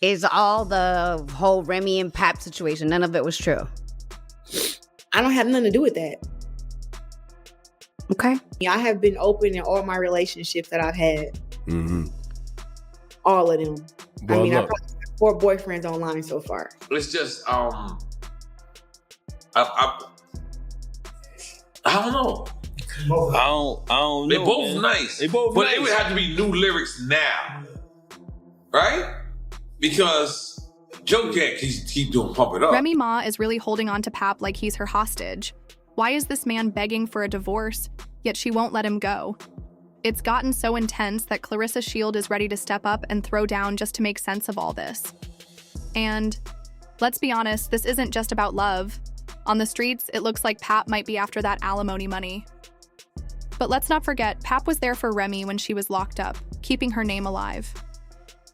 Is all the whole Remy and Pap situation, none of it was true? I don't have nothing to do with that. Okay. I have been open in all my relationships that I've had. Mm-hmm. All of them. Well, I probably have 4 boyfriends online so far. It's just, I don't know. I don't know. They're both nice. It would have to be new lyrics now. Right? Because Joe can't keep doing Pump It Up. Remy Ma is really holding on to Pap like he's her hostage. Why is this man begging for a divorce, yet she won't let him go? It's gotten so intense that Claressa Shields is ready to step up and throw down just to make sense of all this. And let's be honest, this isn't just about love. On the streets, it looks like Pap might be after that alimony money. But let's not forget, Pap was there for Remy when she was locked up, keeping her name alive.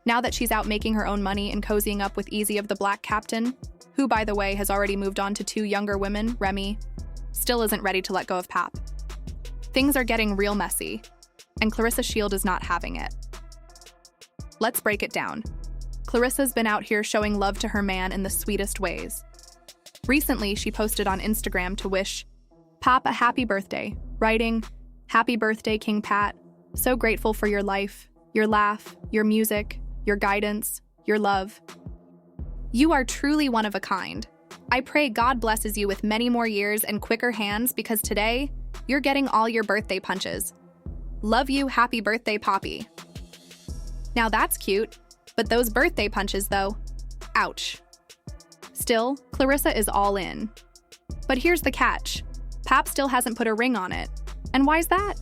Now that she's out making her own money and cozying up with Easy of the Black Captain, who, by the way, has already moved on to 2 younger women, Remy, still isn't ready to let go of Pap. Things are getting real messy, and Claressa Shields is not having it. Let's break it down. Claressa's been out here showing love to her man in the sweetest ways. Recently, she posted on Instagram to wish Pap a happy birthday, writing, "Happy birthday, King Pat. So grateful for your life, your laugh, your music, your guidance, your love. You are truly one of a kind. I pray God blesses you with many more years and quicker hands because today, you're getting all your birthday punches. Love you, happy birthday, Poppy." Now that's cute, but those birthday punches though, ouch. Still, Claressa is all in. But here's the catch. Pap still hasn't put a ring on it. And why's that?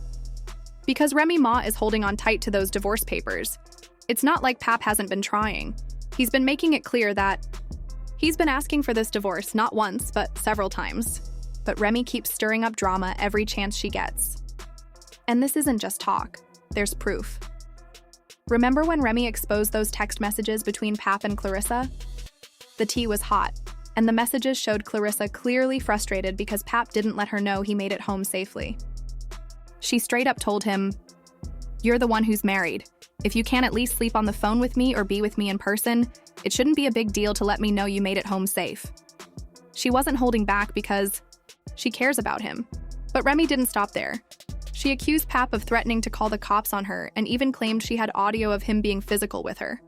Because Remy Ma is holding on tight to those divorce papers. It's not like Pap hasn't been trying. He's been making it clear that he's been asking for this divorce not once, but several times. But Remy keeps stirring up drama every chance she gets. And this isn't just talk, there's proof. Remember when Remy exposed those text messages between Pap and Claressa? The tea was hot, and the messages showed Claressa clearly frustrated because Pap didn't let her know he made it home safely. She straight up told him, "You're the one who's married. If you can't at least sleep on the phone with me or be with me in person, it shouldn't be a big deal to let me know you made it home safe." She wasn't holding back because she cares about him. But Remy didn't stop there. She accused Pap of threatening to call the cops on her and even claimed she had audio of him being physical with her.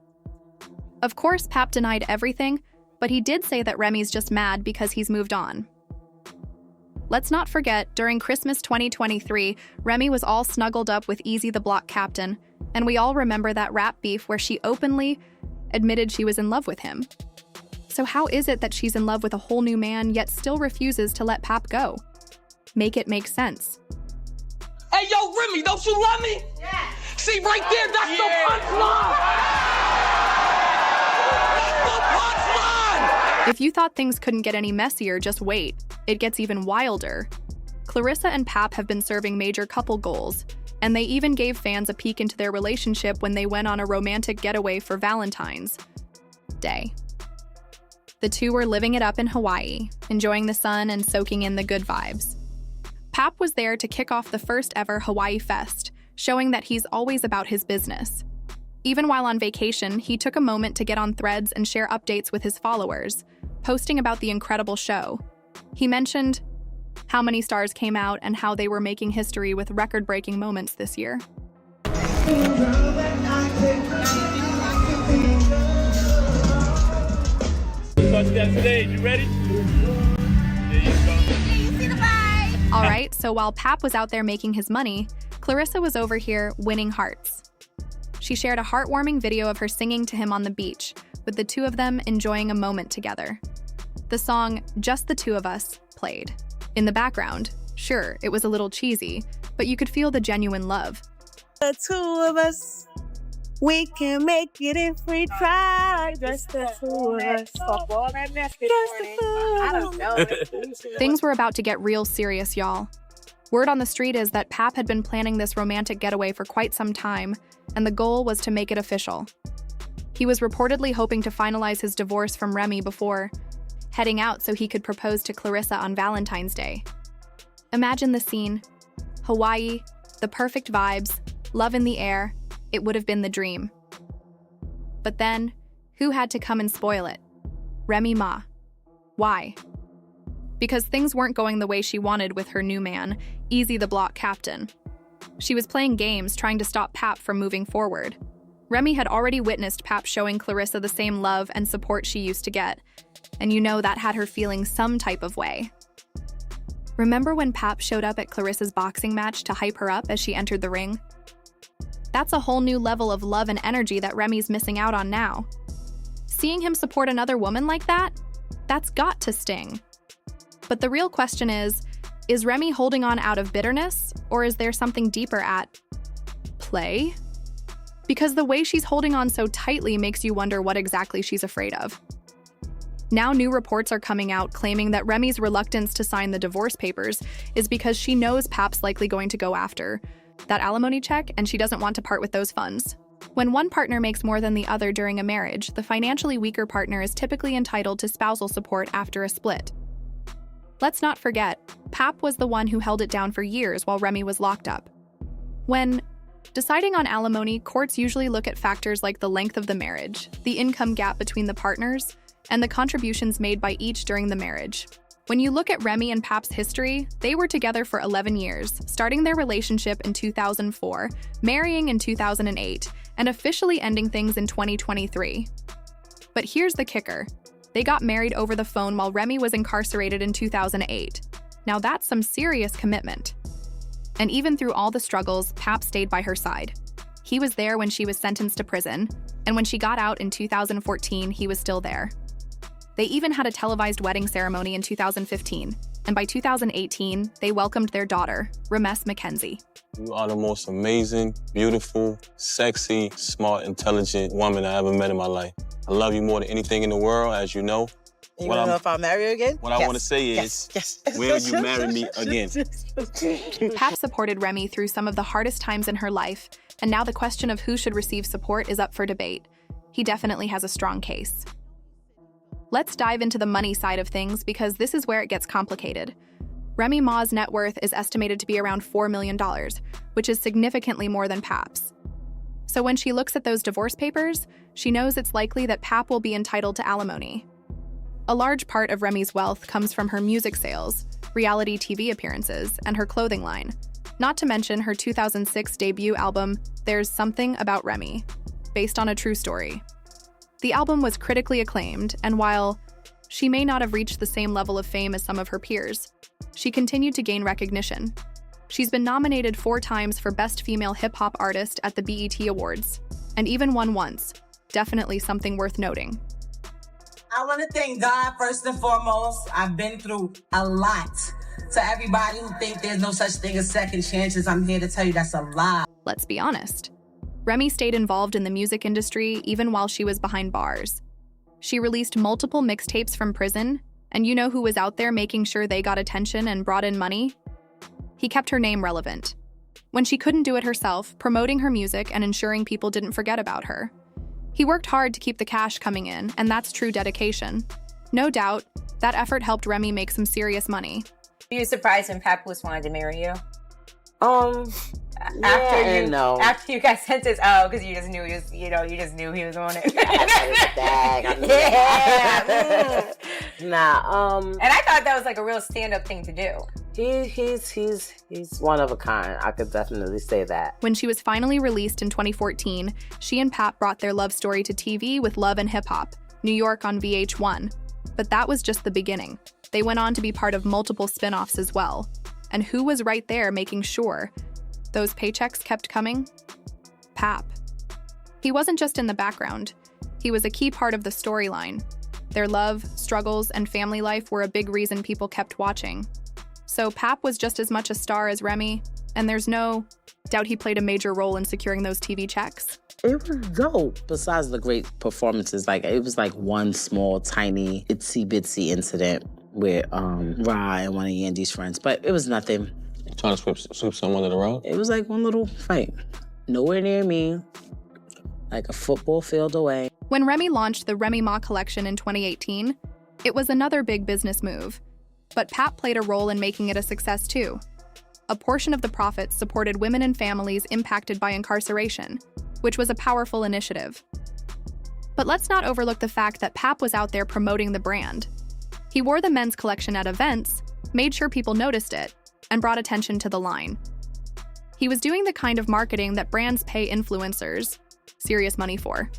Of course, Pap denied everything, but he did say that Remy's just mad because he's moved on. Let's not forget, during Christmas 2023, Remy was all snuggled up with Easy the Block Captain, and we all remember that rap beef where she openly admitted she was in love with him. So how is it that she's in love with a whole new man yet still refuses to let Pap go? Make it make sense. Hey, yo, Remy, don't you love me? Yeah. See, right there, that's the punchline! If you thought things couldn't get any messier, just wait. It gets even wilder. Claressa and Pap have been serving major couple goals, and they even gave fans a peek into their relationship when they went on a romantic getaway for Valentine's Day. The two were living it up in Hawaii, enjoying the sun and soaking in the good vibes. Pap was there to kick off the first ever Hawaii Fest, showing that he's always about his business. Even while on vacation, he took a moment to get on Threads and share updates with his followers, posting about the incredible show. He mentioned how many stars came out and how they were making history with record-breaking moments this year. You ready? All right, so while Pap was out there making his money, Claressa was over here winning hearts. She shared a heartwarming video of her singing to him on the beach, with the two of them enjoying a moment together. The song "Just the Two of Us" played. In the background, sure, it was a little cheesy, but you could feel the genuine love. The two of us, we can make it if we try. Just the two of us. I don't know. Things were about to get real serious, y'all. Word on the street is that Pap had been planning this romantic getaway for quite some time, and the goal was to make it official. He was reportedly hoping to finalize his divorce from Remy before heading out so he could propose to Claressa on Valentine's Day. Imagine the scene. Hawaii, the perfect vibes, love in the air. It would have been the dream. But then, Who had to come and spoil it? Remy Ma. Why? Because things weren't going the way she wanted with her new man, Easy the Block Captain. She was playing games trying to stop Pap from moving forward. Remy had already witnessed Pap showing Claressa the same love and support she used to get, and you know that had her feeling some type of way. Remember when Pap showed up at Claressa's boxing match to hype her up as she entered the ring? That's a whole new level of love and energy that Remy's missing out on now. Seeing him support another woman like that? That's got to sting. But the real question is Remy holding on out of bitterness, or is there something deeper at play? Because the way she's holding on so tightly makes you wonder what exactly she's afraid of. Now new reports are coming out claiming that Remy's reluctance to sign the divorce papers is because she knows Pap's likely going to go after that alimony check, and she doesn't want to part with those funds. When one partner makes more than the other during a marriage, the financially weaker partner is typically entitled to spousal support after a split. Let's not forget, Pap was the one who held it down for years while Remy was locked up. When deciding on alimony, courts usually look at factors like the length of the marriage, the income gap between the partners, and the contributions made by each during the marriage. When you look at Remy and Pap's history, they were together for 11 years, starting their relationship in 2004, marrying in 2008, and officially ending things in 2023. But here's the kicker. They got married over the phone while Remy was incarcerated in 2008. Now that's some serious commitment. And even through all the struggles, Pap stayed by her side. He was there when she was sentenced to prison, and when she got out in 2014, he was still there. They even had a televised wedding ceremony in 2015, and by 2018, they welcomed their daughter, Remy Mackenzie. You are the most amazing, beautiful, sexy, smart, intelligent woman I ever met in my life. I love you more than anything in the world, as you know. You want to know if I'll marry you again? What I want to say is, will you marry me again? Pap supported Remy through some of the hardest times in her life, and now the question of who should receive support is up for debate. He definitely has a strong case. Let's dive into the money side of things because this is where it gets complicated. Remy Ma's net worth is estimated to be around $4 million, which is significantly more than Pap's. So when she looks at those divorce papers, she knows it's likely that Pap will be entitled to alimony. A large part of Remy's wealth comes from her music sales, reality TV appearances, and her clothing line, not to mention her 2006 debut album, There's Something About Remy, based on a true story. The album was critically acclaimed, and while she may not have reached the same level of fame as some of her peers, she continued to gain recognition. She's been nominated 4 times for Best Female Hip-Hop Artist at the BET Awards, and even won once. Definitely something worth noting. I want to thank God first and foremost. I've been through a lot. To everybody who think there's no such thing as second chances, I'm here to tell you that's a lie. Let's be honest. Remy stayed involved in the music industry even while she was behind bars. She released multiple mixtapes from prison, and you know who was out there making sure they got attention and brought in money? He kept her name relevant. When she couldn't do it herself, promoting her music and ensuring people didn't forget about her. He worked hard to keep the cash coming in, and that's true dedication. No doubt, that effort helped Remy make some serious money. Were you surprised when Papoose wanted to marry you? After you got sentenced, because you just knew he was, you just knew he was on it. Nah. And I thought that was like a real stand-up thing to do. He's one of a kind. I could definitely say that. When she was finally released in 2014, she and Pap brought their love story to TV with Love and Hip Hop, New York on VH1. But that was just the beginning. They went on to be part of multiple spin-offs as well. And who was right there making sure those paychecks kept coming? Pap. He wasn't just in the background. He was a key part of the storyline. Their love, struggles, and family life were a big reason people kept watching. So Pap was just as much a star as Remy, and there's no doubt he played a major role in securing those TV checks. It was dope. Besides the great performances, it was one small, tiny, itsy-bitsy incident with Raha and one of Yandy's friends, but it was nothing. Trying to sweep someone under the rug? It was one little fight. Nowhere near me, a football field away. When Remy launched the Remy Ma collection in 2018, it was another big business move. But Pap played a role in making it a success too. A portion of the profits supported women and families impacted by incarceration, which was a powerful initiative. But let's not overlook the fact that Pap was out there promoting the brand. He wore the men's collection at events, made sure people noticed it, and brought attention to the line. He was doing the kind of marketing that brands pay influencers serious money for.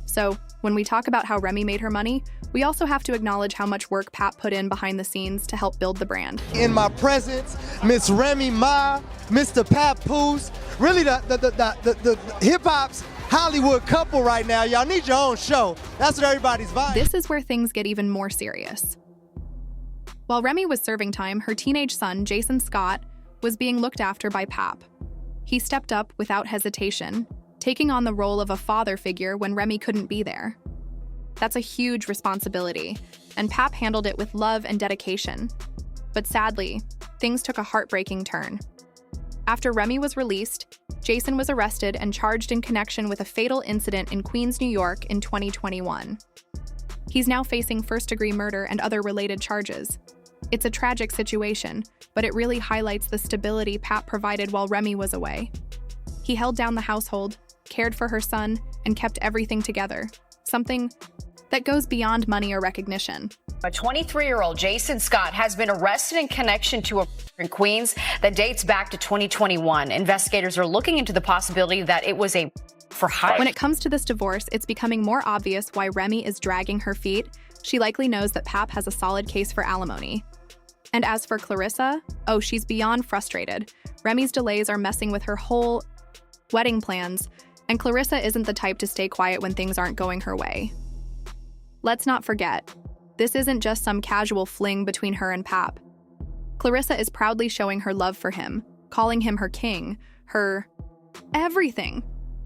So, when we talk about how Remy made her money, we also have to acknowledge how much work Pap put in behind the scenes to help build the brand. In my presence, Miss Remy Ma, Mr. Papoose, really the hip-hop's Hollywood couple right now. Y'all need your own show. That's what everybody's vibing. This is where things get even more serious. While Remy was serving time, her teenage son, Jason Scott, was being looked after by Pap. He stepped up without hesitation, taking on the role of a father figure when Remy couldn't be there. That's a huge responsibility, and Pap handled it with love and dedication. But sadly, things took a heartbreaking turn. After Remy was released, Jason was arrested and charged in connection with a fatal incident in Queens, New York in 2021. He's now facing first-degree murder and other related charges. It's a tragic situation, but it really highlights the stability Pap provided while Remy was away. He held down the household, cared for her son, and kept everything together, something that goes beyond money or recognition. A 23-year-old Jason Scott has been arrested in connection to a in Queens that dates back to 2021. Investigators are looking into the possibility that it was a for hire. When it comes to this divorce, it's becoming more obvious why Remy is dragging her feet. She likely knows that Pap has a solid case for alimony. And as for Claressa, oh, she's beyond frustrated. Remy's delays are messing with her whole wedding plans, and Claressa isn't the type to stay quiet when things aren't going her way. Let's not forget, this isn't just some casual fling between her and Pap. Claressa is proudly showing her love for him, calling him her king, her everything.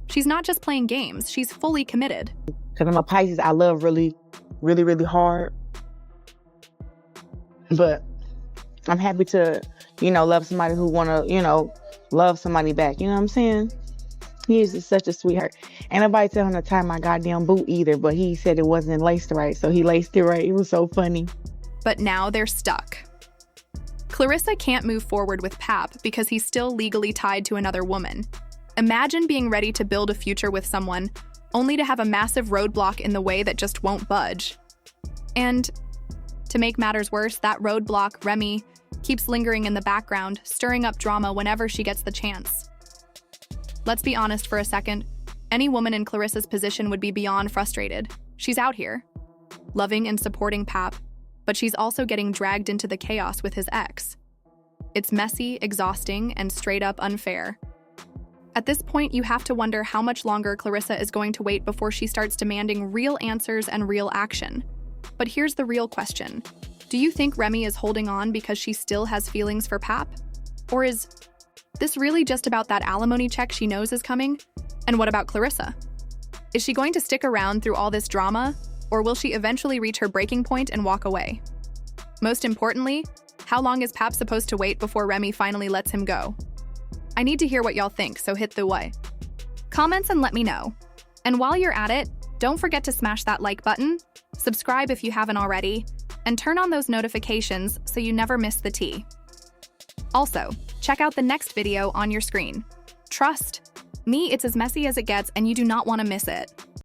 She's not just playing games, she's fully committed. Because I'm a Pisces, I love really, really, really hard. But I'm happy to, love somebody who want to, love somebody back. You know what I'm saying? He is just such a sweetheart. Ain't nobody tell him to tie my goddamn boot either, but he said it wasn't laced right, so he laced it right. It was so funny. But now they're stuck. Claressa can't move forward with Pap because he's still legally tied to another woman. Imagine being ready to build a future with someone, only to have a massive roadblock in the way that just won't budge. And to make matters worse, that roadblock, Remy, keeps lingering in the background, stirring up drama whenever she gets the chance. Let's be honest for a second. Any woman in Claressa's position would be beyond frustrated. She's out here, loving and supporting Pap, but she's also getting dragged into the chaos with his ex. It's messy, exhausting, and straight up unfair. At this point, you have to wonder how much longer Claressa is going to wait before she starts demanding real answers and real action. But here's the real question. Do you think Remy is holding on because she still has feelings for Pap? Or is this really just about that alimony check she knows is coming? And what about Claressa? Is she going to stick around through all this drama, or will she eventually reach her breaking point and walk away? Most importantly, how long is Pap supposed to wait before Remy finally lets him go? I need to hear what y'all think, so hit the comments and let me know. And while you're at it, don't forget to smash that like button, subscribe if you haven't already, and turn on those notifications so you never miss the tea. Also, check out the next video on your screen. Trust me, it's as messy as it gets and you do not want to miss it.